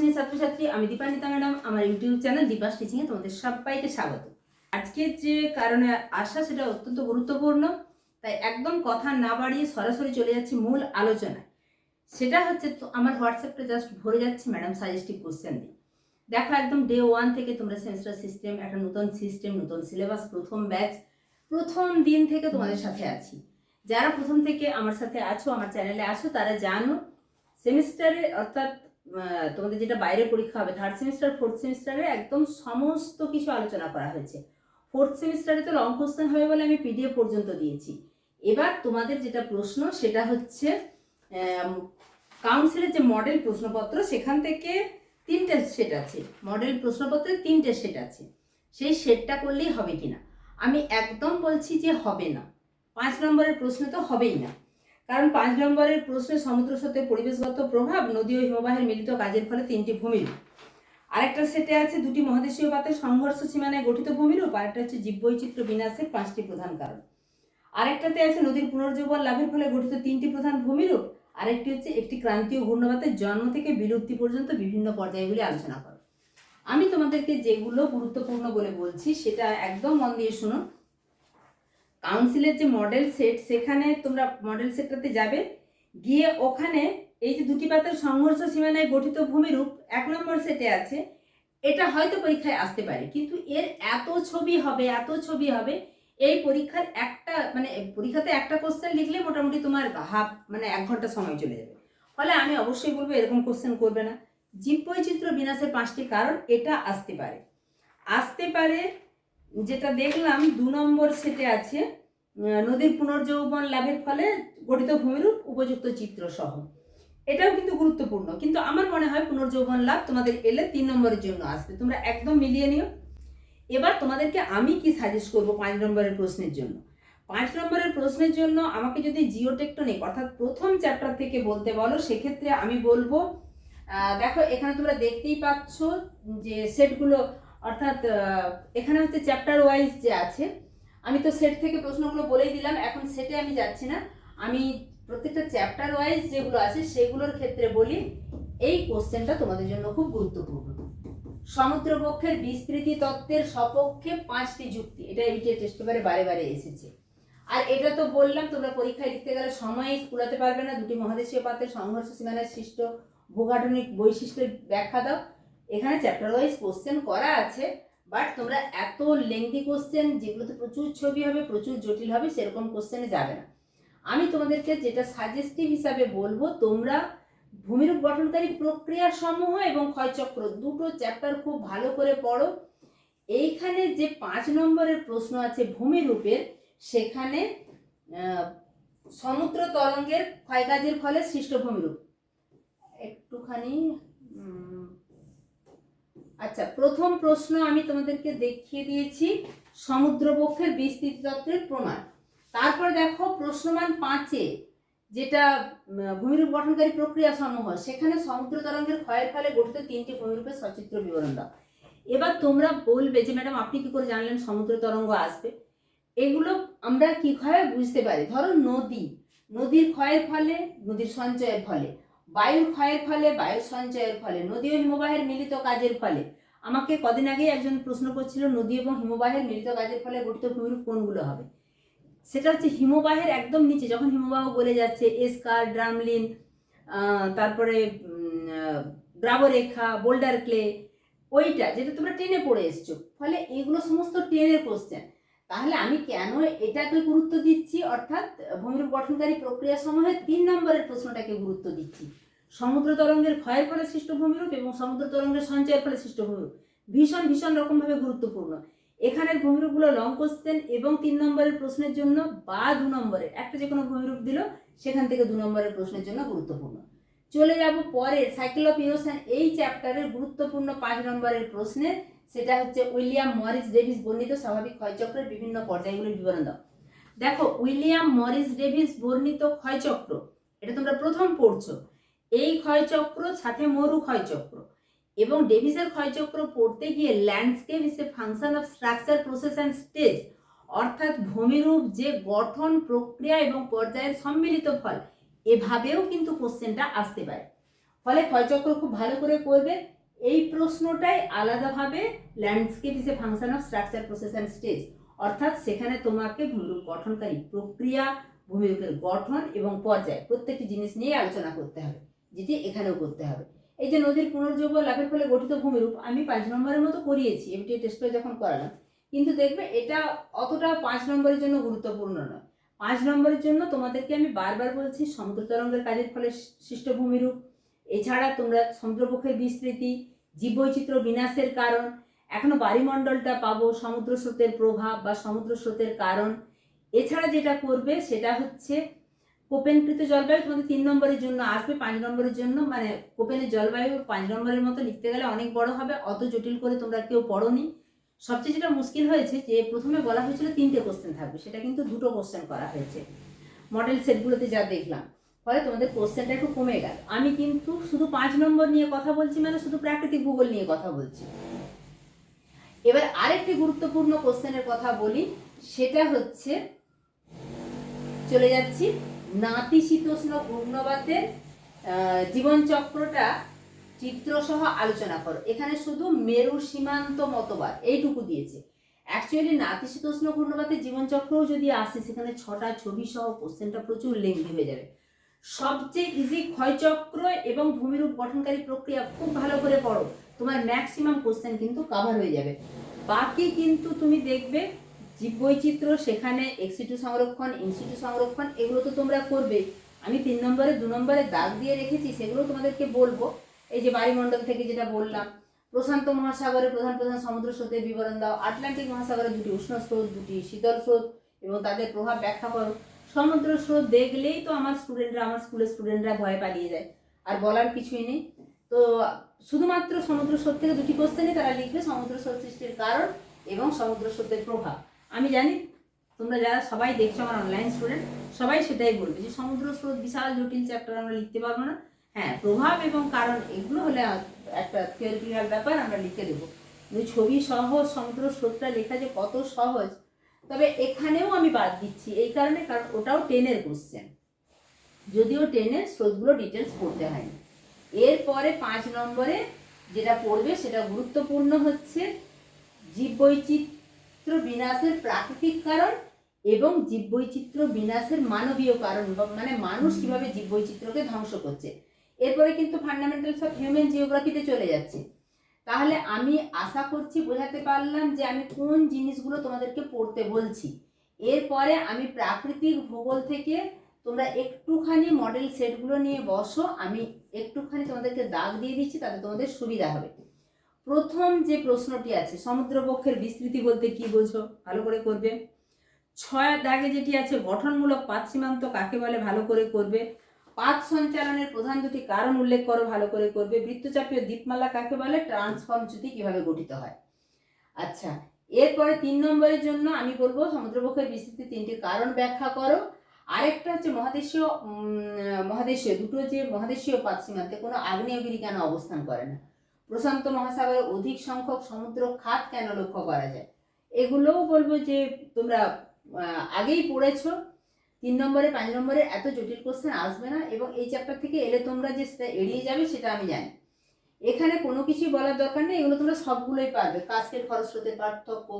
শ্রেণীর ছাত্রছাত্রী, আমি দীপান্বিতা ম্যাডাম। আমার ইউটিউব চ্যানেল দীপাস টিচিংয়ে তোমাদের সবাইকে স্বাগত। আজকে যে কারণে আসা সেটা অত্যন্ত গুরুত্বপূর্ণ, তাই একদম কথা না বাড়িয়ে সরাসরি চলে যাচ্ছি মূল আলোচনায়। সেটা হচ্ছে তো আমার হোয়াটসঅ্যাপটা জাস্ট ভরে যাচ্ছে ম্যাডাম সাজেস্টিভ কোশ্চেন দিয়ে। দেখো একদম ডে 1 থেকে তোমরা সেমিস্টার সিস্টেম, একটা নতুন সিস্টেম, নতুন সিলেবাস, প্রথম ব্যাচ, প্রথম দিন থেকে তোমাদের সাথে আছি। যারা প্রথম থেকে আমার সাথে আছো, আমার চ্যানেলে আছো, তারা জানো সেমিস্টারে অর্থাৎ তোমাদের যেটা বাইরে পরীক্ষা হবে থার্ড সেমিস্টার, ফোর্থ সেমিস্টারে একদম সমস্ত কিছু আলোচনা করা হয়েছে। ফোর্থ সেমিস্টারে তো লং কোশ্চেন হবে বলে আমি পিডিএফ পর্যন্ত দিয়েছি। এবার তোমাদের যেটা প্রশ্ন সেটা হচ্ছে কাউন্সিলের যে মডেল প্রশ্নপত্র, সেখান থেকে 3টে সেট আছে। মডেল প্রশ্নপত্রের 3টে সেট আছে, সেই সেটটা করলেই হবে কিনা। আমি একদম বলছি যে হবে না। 5 নম্বরের প্রশ্ন তো হবেই না, কারণ 5 নম্বরের প্রশ্নে সমুদ্র স্রোতের পরিবেশগত প্রভাব, নদী ও হিমবাহের মিলিত কাজের ফলে 3টি ভূমিরূপ। আরেকটা সেটে আছে 2টি মহাদেশীয় পাতের সংঘর্ষ সীমানায় গঠিত ভূমিরূপ, আরেকটা হচ্ছে জীববৈচিত্র্য বিনাশের 5টি প্রধান কারণ। আরেকটাতে আছে নদীর পুনর্জীবন লাভের ফলে গঠিত 3টি প্রধান ভূমিরূপ, আরেকটি হচ্ছে একটি ক্রান্তীয় ঘূর্ণবাতের জন্ম থেকে বিলুপ্তি পর্যন্ত বিভিন্ন পর্যায়গুলি আলোচনা করো। আমি তোমাদেরকে যেগুলো গুরুত্বপূর্ণ বলে বলছি সেটা একদম মন দিয়ে শুনো। কাউন্সিলের যে মডেল সেট, সেখানে তোমরা মডেল সেটটাতে যাবে, গিয়ে ওখানে এই যে 2টি পাতের সংঘর্ষ সীমানায় গঠিত ভূমিরূপ 1 নম্বর সেটে আছে। এটা হয়তো পরীক্ষায় আসতে পারে, কিন্তু এর এত ছবি হবে এই পরীক্ষার একটা পরীক্ষাতে একটা কোশ্চেন লিখলে মোটামুটি তোমার মানে 1 ঘন্টা সময় চলে যাবে। ফলে আমি অবশ্যই বলবো এরকম কোশ্চেন করবে না। জীববৈচিত্র্য বিনাশের 5টি কারণ, এটা আসতে পারে। যেটা দেখলাম 2 নম্বর সেটে আছে নদীর পুনর্যৌবন লাভের ফলে গঠিত ভূমিরূপ উপযুক্ত চিত্র সহ। এটাও কিন্তু গুরুত্বপূর্ণ, কিন্তু আমার মনে হয় পুনর্যৌবন লাভ তোমাদের এলে 3 নম্বরের জন্য আসবে। তোমরা একদম মিলিয়ে নিও। এবার তোমাদেরকে আমি কি সাজেস্ট করব 5 নম্বরের প্রশ্নের জন্য। 5 নম্বরের প্রশ্নের জন্য আমাকে যদি জিওটেকটনিক অর্থাৎ প্রথম চ্যাপ্টার থেকে বলতে বলো, সেক্ষেত্রে আমি বলবো দেখো এখানে তোমরা দেখতেই পাচ্ছ যে সেটগুলো, অর্থাৎ এখানে হচ্ছে চ্যাপ্টার ওয়াইজ যে আছে। আমি তো সেট থেকে প্রশ্নগুলো বলেই দিলাম, এখন সেটে আমি যাচ্ছি না। আমি প্রত্যেকটা চ্যাপ্টার ওয়াইজ যেগুলো আছে সেগুলোর ক্ষেত্রে বলি। এই কোশ্চেনটা তোমাদের জন্য খুব গুরুত্বপূর্ণ। সমুদ্রবক্ষের বিস্তৃতি তত্ত্বের সপক্ষে 5টি যুক্তি, এটা এবিটিএ টেস্ট পেপারে বারে বারে এসেছে। আর এটা তো বললাম তোমরা পরীক্ষায় লিখতে গেলে সময় কুলাতে পারবে না। 2টি মহাদেশীয় পাতের সংঘর্ষ সীমানায় সৃষ্ট ভূগাঠনিক বৈশিষ্ট্যের ব্যাখ্যা দাও। এখানে চ্যাপ্টার ওয়াইজ কোশ্চেন করা আছে, বাট তোমরা এত লেংদি কোশ্চেন যেগুলোতে প্রচুর ছবি হবে, প্রচুর জটিল হবে, সেরকম কোশ্চেনে যাবে না। আমি তোমাদেরকে যেটা সাজেস্টিভ হিসাবে বলবো, তোমরা ভূমিরূপ গঠনকারী প্রক্রিয়া সমূহ এবং ক্ষয়চক্র 2টো চ্যাপ্টার খুব ভালো করে পড়ো। এইখানে যে 5 নম্বরের প্রশ্ন আছে ভূমিরূপের, সেখানে সমুদ্র তরঙ্গের ক্ষয়কাজের ফলে সৃষ্ট ভূমিরূপ একটুখানি আচ্ছা, প্রথম প্রশ্ন আমি তোমাদেরকে দেখিয়ে দিয়েছি সমুদ্রবক্ষের বিস্তৃতি তত্ত্বের প্রমাণ। তারপর দেখো প্রশ্নমান 5-এ যেটা ভূমিরূপ গঠনকারী প্রক্রিয়া সমূহ, সেখানে সমুদ্র তরঙ্গের ক্ষয়ের ফলে গঠিত 3টি ভূমিরূপের সচিত্র বিবরণ দাও। এবার তোমরা বলবে যে ম্যাডাম আপনি কি করে জানলেন সমুদ্র তরঙ্গ আসবে? এগুলো আমরা কিভাবে বুঝতে পারি? ধরো নদীর ক্ষয়ের ফলে, নদীর সঞ্চয়ের ফলে, বায়ুর ক্ষয়ের ফলে, বায়ুর সঞ্চয়ের ফলে, নদী ও হিমবাহের মিলিত কাজের ফলে। আমাকে কদিন আগে একজন প্রশ্ন করছিল নদী এবং হিমবাহের মিলিত কাজের ফলে গঠিত ভূমিরূপ কোনগুলো হবে। সেটা হচ্ছে হিমবাহের একদম নিচে যখন হিমবাহ গলে যাচ্ছে, এসকার, ড্রামলিন, তারপরে দ্রাবরেখা, বোল্ডার ক্লে, ওইটা যেটা তোমরা টেনে পড়ে এসছো। ফলে এগুলো সমস্ত টেনের কোশ্চেন। তাহলে আমি কেন এটাকে গুরুত্ব দিচ্ছি, অর্থাৎ ভূমিরূপ গঠনকারী প্রক্রিয়া সমূহের 3 নম্বরের প্রশ্নটাকে গুরুত্ব দিচ্ছি। সমুদ্র তরঙ্গের ক্ষয়ের ফলে সৃষ্ট ভূমিরূপ এবং সমুদ্র তরঙ্গের সঞ্চয়ের ফলে সৃষ্ট ভূমিরূপ ভীষণ রকমভাবে গুরুত্বপূর্ণ। এখানের ভূমিরূপগুলো লং কোশ্চেন এবং 3 নম্বরের প্রশ্নের জন্য বা 2 নম্বরের একটা যে কোনো ভূমিরূপ দিল, সেখান থেকে 2 নম্বরের প্রশ্নের জন্য গুরুত্বপূর্ণ। চলে যাব পরের সাইকেল অফ ইরোশন, এই চ্যাপ্টারের গুরুত্বপূর্ণ 5 নম্বরের প্রশ্নে। সেটা হচ্ছে উইলিয়াম মরিস ডেভিস বর্ণিত স্বাভাবিক ক্ষয়চক্রের বিভিন্ন পর্যায়গুলির বিবরণ দাও। দেখো উইলিয়াম মরিস ডেভিস বর্ণিত ক্ষয়চক্র, এটা তোমরা প্রথম পড়ছো। এই ক্ষয়চক্র সাথে মরু ক্ষয়চক্র এবং ডেভিসের ক্ষয়চক্র পড়তে গিয়ে landscape is a function of structure, process and stage, অর্থাৎ ভূমিরূপ যে গঠন, প্রক্রিয়া এবং পর্যায়ের সম্মিলিত ফল, এভাবেও কিন্তু কোশ্চেনটা আসতে পারে। ফলে ক্ষয়চক্র খুব ভালো করে করবে। এই প্রশ্নটাই আলাদাভাবে landscape is a function of structure process and stage, অর্থাৎ সেখানে তোমাকে ভূমিরূপ গঠনকারী প্রক্রিয়া, ভূমিরূপের গঠন এবং পর্যায় প্রত্যেকটি জিনিস নিয়ে আলোচনা করতে হবে, যেটি এখানেও করতে হবে। এই যে নদীর পুনর্জৈব লাভের ফলে গঠিত ভূমিরূপ আমি 5 নম্বরের মতো করিয়েছি এমটিএ টেস্টে যখন করালাম, কিন্তু দেখবে এটা অতটা 5 নম্বরের জন্য গুরুত্বপূর্ণ নয়। 5 নম্বরের জন্য তোমাদেরকে আমি বারবার বলছি সমুদ্র তরঙ্গের কাজের ফলে সৃষ্ট ভূমিরূপ, এছাড়া তোমরা সমুদ্রবক্ষের বিস্তৃতি, জীববৈচিত্র্য বিনাশের কারণ, এখনো বায়ুমণ্ডলটা পাবো, সমুদ্র স্রোতের প্রভাব বা সমুদ্র স্রোতের কারণ। এছাড়া যেটা করবে সেটা হচ্ছে কোপেনকৃত জলবায়ু তোমাদের 3 নম্বরের জন্য আসবে। 5 নম্বরের জন্য মানে কোপেনের জলবায়ু 5 নম্বরের মতো লিখতে গেলে অনেক বড় হবে, অত জটিল করে তোমরা কেউ পড়োনি। সবচেয়ে যেটা মুশকিল হয়েছে যে প্রথমে বলা হয়েছিল 3টে কোশ্চেন থাকবে, সেটা কিন্তু 2টো কোশ্চেন করা হয়েছে মডেল সেটগুলোতে যা দেখলাম, ফলে তোমাদের কোশ্চেনটা একটু কমে গেল। আমি কিন্তু শুধু 5 নম্বর নিয়ে কথা বলছি, মানে শুধু প্রাকৃতিক ভূগোল নিয়ে কথা বলছি। এবার আরেকটি গুরুত্বপূর্ণ কোশ্চেনের কথা বলি, সেটা হচ্ছে চলে যাচ্ছি নাতিশীতোষ্ণ ঘূর্ণবাতের জীবনচক্রটা চিত্রসহ আলোচনা করো। এখানে শুধু মেরু সীমান্ত মতবাদ এইটুকু দিয়েছে। অ্যাকচুয়ালি নাতিশীতোষ্ণ ঘূর্ণবাতের জীবনচক্রও যদি আসে সেখানে 6টা ছবি সহ কোশ্চেনটা প্রচুর লেন্থি হয়ে যাবে। সবচেয়ে ইজি ক্ষয়চক্র এবং ভূমিরূপ গঠনকারী প্রক্রিয়া খুব ভালো করে পড়ো, তোমার ম্যাক্সিমাম কোশ্চেন কিন্তু কভার হয়ে যাবে। বাকি কিন্তু তুমি দেখবে জীববৈচিত্র্য, সেখানে এক্সিটু সংরক্ষণ, ইনসিটু সংরক্ষণ, এগুলো তো তোমরা করবে। আমি 3 নম্বরে 2 নম্বরে দাগ দিয়ে রেখেছি, সেগুলো তোমাদেরকে বলবো। এই যে বায়ুমণ্ডল থেকে যেটা বললাম, প্রশান্ত মহাসাগরের প্রধান প্রধান সমুদ্র স্রোতের বিবরণ দাও, আটলান্টিক মহাসাগরের 2টি উষ্ণ স্রোত, 2টি শীতল স্রোত এবং তাদের প্রভাব ব্যাখ্যা করো। সমুদ্র স্রোত দেখলেই তো আমার স্কুলের স্টুডেন্টরা ভয় পালিয়ে যায়, আর বলার কিছুই নেই। তো শুধুমাত্র সমুদ্র স্রোত থেকে 2টি কোশ্চেনই তারা লিখবে, সমুদ্র স্রোত সৃষ্টির কারণ এবং সমুদ্র স্রোতের প্রভাব। আমি জানি তোমরা যারা সবাই দেখছো আমার অনলাইন স্টুডেন্ট, সবাই সেটাই বলবে যে সমুদ্র স্রোত বিশাল জটিল চ্যাপ্টার, আমরা লিখতে পারবো না। হ্যাঁ, প্রভাব এবং কারণ এগুলো হলে একটা থিওরিটিক্যাল ব্যাপার, আমরা লিখে দেবো। কিন্তু ছবি সহ সমুদ্র স্রোতটা লেখা যে কত সহজ, তবে এখানেও আমি বাদ দিচ্ছি এই কারণে, কারণ ওটাও 10-এর কোশ্চেন, যদিও 10-এর স্রোতগুলো ডিটেলস পড়তে হয়নি। এরপরে 5 নম্বরে যেটা পড়বে সেটা গুরুত্বপূর্ণ হচ্ছে জীববৈচিত্র্য বিনাশের প্রাকৃতিক কারণ এবং জীববৈচিত্র্য বিনাশের মানবীয় কারণ, মানে মানুষ কিভাবে জীববৈচিত্র্যকে ধ্বংস করছে। এরপরে কিন্তু ফান্ডামেন্টালস অফ হিউম্যান জিওগ্রাফিতে চলে যাচ্ছে। তাহলে আমি আশা করছি বোঝাতে পারলাম যে আমি কোন জিনিসগুলো তোমাদেরকে পড়তে বলছি। এরপরে আমি প্রাকৃতিক ভূগোল থেকে তোমরা একটুখানি মডেল সেটগুলো নিয়ে বসো, আমি একটুখানি তোমাদেরকে দাগ দিয়ে দিচ্ছি, তাতে তোমাদের সুবিধা হবে। প্রথম যে প্রশ্নটি আছে, সমুদ্রবক্ষের বিস্তৃতি বলতে কি বোঝো, ভালো করে করবে। 6 দাগে যেটি আছে গঠনমূলক পাত সীমান্ত কাকে বলে, ভালো করে করবে। পাত সঞ্চালনের প্রধান 2টি কারণ উল্লেখ করো, ভালো করে করবে। বৃত্তচাপীয় দ্বীপমালা কাকে বলে, ট্রান্সফর্ম চ্যুতি কিভাবে গঠিত হয়। আচ্ছা, এরপরে 3 নম্বরের জন্য আমি বলবো সমুদ্রবক্ষের বিস্তৃতি 3টি কারণ ব্যাখ্যা করো। আরেকটা হচ্ছে মহাদেশীয় দুটো যে মহাদেশীয় পাত সীমান্তে কোনো আগ্নেয়গিরি কেন অবস্থান করে না, প্রশান্ত মহাসাগরে অধিক সংখ্যক সমুদ্র খাত কেন লক্ষ্য করা যায়, এগুলোও বলবো যে তোমরা আগেই পড়েছো। 3 নম্বরে 5 নম্বরে এত জটিল কোশ্চেন আসবে না, এবং এই চ্যাপ্টার থেকে এলে তোমরা যে সেটা এড়িয়ে যাবে সেটা আমি জানি। এখানে কোনো কিছুই বলার দরকার নেই, এগুলো তোমরা সবগুলোই পারবে। কাস্কেড খরস্রোতের পার্থক্য,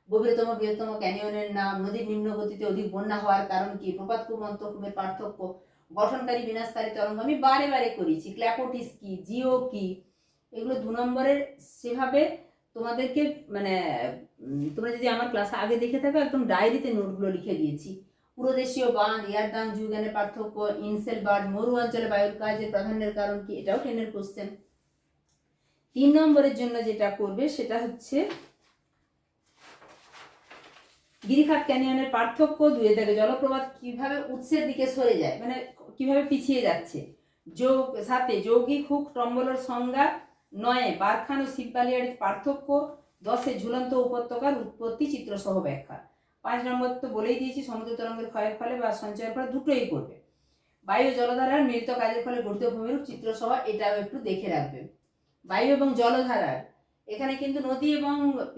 গভীরতম বৃহত্তম ক্যানিয়নের নাম, নদীর নিম্ন গতিতে অধিক বন্যা হওয়ার কারণ কি, প্রপাত কূপ অন্তঃকূপের পার্থক্য, গঠনকারী বিনাশকারী তরঙ্গ আমি বারে বারে করেছি, ক্ল্যাপোটিস কি, জিও কি, এগুলো 2 নম্বরের সেভাবে তোমাদেরকে মানে তোমরা যদি আমার ক্লাস আগে দেখে থাকো একদম ডায়েরিতে নোটগুলো লিখে দিয়েছি। পুরোদেশীয় বাঁধ, ইয়ারদাং জুগানের পার্থক্য, ইনসেল বার্ড, মরু অঞ্চলে বায়ুর কাজের প্রাধান্যের কারণ কি, এটাও 10-এর কোশ্চেন। 3 নম্বরের জন্য যেটা করবে সেটা হচ্ছে গিরিখাত ক্যানিয়নের পার্থক্য, 2 দাগে জলপ্রপাত কিভাবে উৎসের দিকে সরে যায়, মানে কিভাবে পিছিয়ে যাচ্ছে। সাথে যৌগিক হুক টম্বলের সংজ্ঞা, 9 বারখান ও শিববালিয়ার পার্থক্য, 10 ঝুলন্ত উপত্যকার উৎপত্তি চিত্রসহ ব্যাখ্যা। 5 নম্বর তো বলেই দিয়েছি সমুদ্র তরঙ্গের ক্ষয়ের ফলে বা সঞ্চয়ের ফলে দুটোই করবে। বায়ু জলধারার মিলিত কাজের ফলে গঠিত ভূমিরূপ চিত্রসহ এটাও একটু দেখে রাখবে। বায়ু এবং জলধারার, এখানে কিন্তু নদী এবং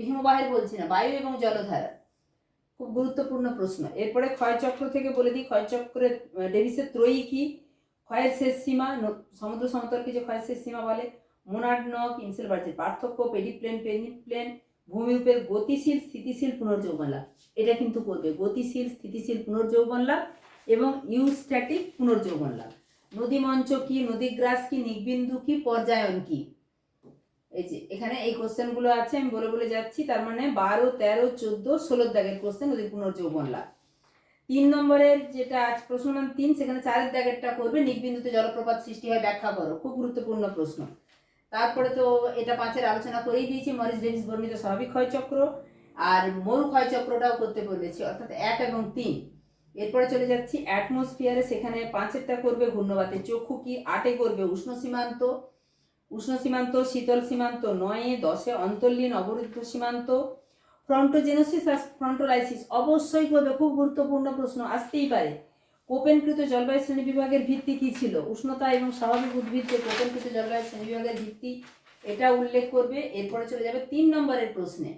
হিমবাহের বলছি না, বায়ু এবং জলধারা খুব গুরুত্বপূর্ণ প্রশ্ন। এরপরে ক্ষয়চক্র থেকে বলে দিই, ক্ষয়চক্রের ডেভিসের ত্রয়ী কি, ক্ষয়ের শেষ সীমা, সমুদ্র সমতলকে যে ক্ষয়ের শেষ সীমা বলে, মোনাডনক, ইনসেলবার্জের পার্থক্য, পেডিপ্লেন পেনিপ্লেন, ভূমিরূপের গতিশীল স্থিতিশীল পুনর্যৌবন লাভ, এটা কিন্তু করবে গতিশীল স্থিতিশীল পুনর্যৌবন লাভ এবং ইউস্ট্যাটিক পুনর্যৌবন লাভ। নদীমঞ্চ কি, নদীগ্রাস কি, নিকবিন্দু কি, পর্যায়ন কি, এই যে এখানে এই কোশ্চেনগুলো আছে, আমি বলে বলে যাচ্ছি। তার মানে 12, 13, 14, 16 দাগের কোশ্চেন নদীর পুনর্যৌবন লাভ। 3 নম্বরের যেটা আছে প্রশ্ন নম্বর 3, সেখানে 4 দাগেরটা করবে নিকবিন্দুতে জলপ্রপাত সৃষ্টি হয় ব্যাখ্যা করো, খুব গুরুত্বপূর্ণ প্রশ্ন। তারপরে তো এটা 5-এর আলোচনা করেই দিয়েছি, মরিস ডেভিস বর্ণিত স্বাভাবিক ক্ষয়চক্র আর মরু ক্ষয়চক্রটাও করতে বলেছি, অর্থাৎ 1 এবং 3। এরপরে চলে যাচ্ছি অ্যাটমসফিয়ারে, সেখানে 5-এরটা করবে ঘূর্ণবাতের চক্ষু কি, 8-এ করবে উষ্ণ সীমান্ত, শীতল সীমান্ত, 9-এ, 10-এ অন্তর্লীন অবরুদ্ধ সীমান্ত, ফ্রন্টোজেনোসিস আর ফ্রন্টোলাইসিস অবশ্যই করবে, খুব গুরুত্বপূর্ণ প্রশ্ন আসতেই পারে। কোপেনকৃত জলবায়ু শ্রেণী বিভাগের ভিত্তি কি ছিল, উষ্ণতা এবং স্বাভাবিক উদ্ভিদ যে কোপেনকৃত জলবায়ু শ্রেণী বিভাগের ভিত্তি, এটা উল্লেখ করবে। এরপরে চলে যাবে 3 নম্বরের প্রশ্নে,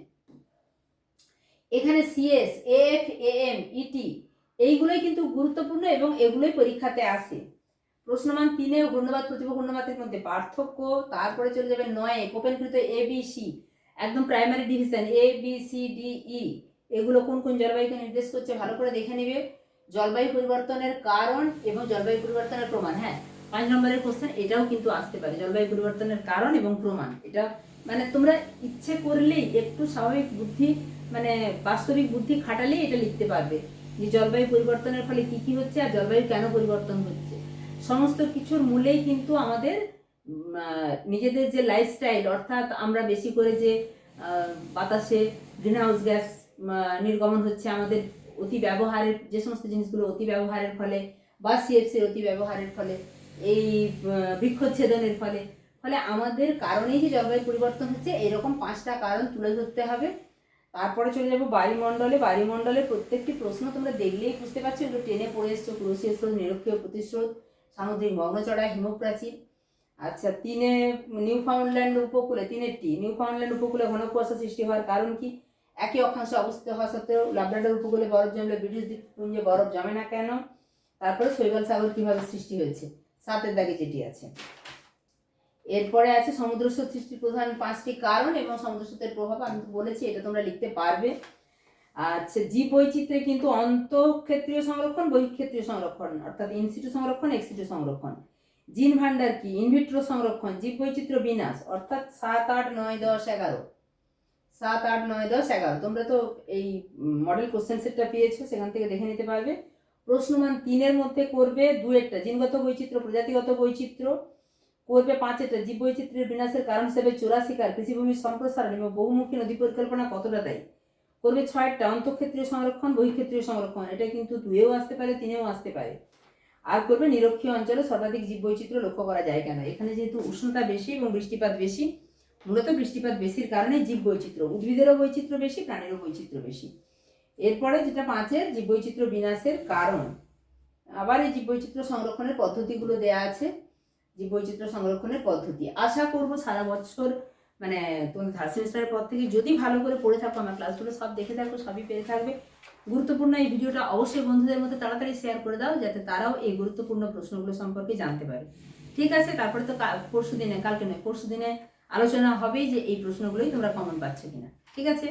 এখানে সিএস, এফ, এএম, ইটি এইগুলোই কিন্তু গুরুত্বপূর্ণ এবং এগুলোই পরীক্ষাতে আসে। প্রশ্ন মান 3-এ ঘূর্ণবাত প্রতিভ ঘূর্ণবাতের মধ্যে পার্থক্য। তারপরে চলে যাবে 9-এ কোপেনকৃত এবিসি, একদম প্রাইমারি ডিভিশন ABCDE, এগুলো কোন কোন জলবায়ুকে নির্দেশ করছে ভালো করে দেখে নিবে। জলবায়ু পরিবর্তনের কারণ এবং জলবায়ু পরিবর্তনের প্রমাণ, হ্যাঁ 5 নম্বরের কোশ্চেন এটাও কিন্তু আসতে পারে, জলবায়ু পরিবর্তনের কারণ এবং প্রমাণ। এটা মানে তোমরা ইচ্ছে করলেই একটু স্বাভাবিক বুদ্ধি মানে বাস্তবিক বুদ্ধি খাটালেই এটা লিখতে পারবে যে জলবায়ু পরিবর্তনের ফলে কি কি হচ্ছে আর জলবায়ু কেন পরিবর্তন হচ্ছে। সমস্ত কিছুর মূলেই কিন্তু আমাদের নিজেদের যে লাইফস্টাইল, অর্থাৎ আমরা বেশি করে যে বাতাসে গ্রিনহাউস গ্যাস নির্গমন হচ্ছে, আমাদের অতি ব্যবহারের যে সমস্ত জিনিসগুলো অতি ব্যবহারের ফলে বা সিএফসির অতি ব্যবহারের ফলে, এই বৃক্ষচ্ছেদনের ফলে ফলে আমাদের কারণেই যে জলবায়ু পরিবর্তন হচ্ছে, এরকম 5টা কারণ তুলে ধরতে হবে। তারপরে চলে যাবো বায়ুমণ্ডলে। বায়ুমণ্ডলের প্রত্যেকটি প্রশ্ন তোমরা দেখলেই বুঝতে পারছো এগুলো টেনে পড়ে এসছো, ক্রুশীয় স্রোত, নিরক্ষীয় প্রতিস্রোত, সামুদ্রিক মগ্নচড়া, হিমপ্রাচীর। আচ্ছা 3-এ নিউফাউন্ডল্যান্ড উপকূলে, 3-এরটি নিউফাউন্ডল্যান্ড উপকূলে ঘন কুয়াশা সৃষ্টি হওয়ার কারণ কি, একই অক্ষাংশে অবস্থিত হওয়া সত্ত্বেও লাব্রাডর উপকূলে বরফ জমলে ব্রিটিশ দ্বীপপুঞ্জে বরফ জমে না কেন। তারপরে শৈবাল সাগর কিভাবে সৃষ্টি হয়েছে, 7-এর দাগে যেটি আছে। এরপরে আছে সমুদ্র স্রোত সৃষ্টির প্রধান 5টি কারণ এবং সমুদ্র স্রোতের প্রভাব, আমি তো বলেছি এটা তোমরা লিখতে পারবে। আচ্ছা জীব বৈচিত্র্যে কিন্তু অন্তঃক্ষেত্রীয় সংরক্ষণ, বহিঃক্ষেত্রীয় সংরক্ষণ, অর্থাৎ ইনসিটু সংরক্ষণ, এক্সিটু সংরক্ষণ। জিন ভান্ডার কি, ইনভিট্রো সংরক্ষণ, জীব বৈচিত্র্য বিনাশ, অর্থাৎ 7, 8, 9, 10, 11, 7, 8, 9, 10, 11 তোমরা তো এই মডেল কোশ্চেন সেটটা পেয়েছো, সেখান থেকে দেখে নিতে পারবে। প্রশ্ন মান 3-এর মধ্যে করবে 2-একটা জিনগত বৈচিত্র্য, প্রজাতিগত বৈচিত্র্য করবে, 5-এটা জীব বৈচিত্র্যের বিনাশের কারণ হিসেবে চোরা শিকার, কৃষিভূমির সম্প্রসারণ এবং বহুমুখী নদী পরিকল্পনা কতটা দায়ী করবে। 6-টা অন্তঃক্ষেত্রীয় সংরক্ষণ, বহিঃক্ষেত্রীয় সংরক্ষণ, এটা কিন্তু 2-এও আসতে পারে, 3-এও আসতে পারে। আর করবে নিরক্ষীয় অঞ্চলে সর্বাধিক জীব বৈচিত্র্য লক্ষ্য করা যায় কেন, এখানে যেহেতু উষ্ণতা বেশি এবং বৃষ্টিপাত বেশি, মূলত বৃষ্টিপাত বেশির কারণে জীব বৈচিত্র্য, উদ্ভিদেরও বৈচিত্র্য বেশি, প্রাণীরও বৈচিত্র্য বেশি। এরপরে যেটা 5-এর জীব বৈচিত্র্য বিনাশের কারণ, আবার এই জীব বৈচিত্র্য সংরক্ষণের পদ্ধতিগুলো দেয়া আছে। জীব বৈচিত্র্য সংরক্ষণের পদ্ধতি আশা করব সারা বছর মানে তোমাদের থার্ড সেমিস্টারের পর থেকে যদি ভালো করে পড়ে থাকো, আমার ক্লাসগুলো সব দেখে থাকো, সবই পেয়ে থাকবে। গুরুত্বপূর্ণ এই ভিডিওটা অবশ্যই বন্ধুদের মধ্যে তাড়াতাড়ি শেয়ার করে দাও, যাতে তারাও এই গুরুত্বপূর্ণ প্রশ্নগুলো সম্পর্কে জানতে পারে। ঠিক আছে, তারপরে তো পরশু দিনে, কালকে নয় পরশু দিনে আলোচনা হবেই যে এই প্রশ্নগুলোই তোমরা কমন পাচ্ছ কিনা। ঠিক আছে।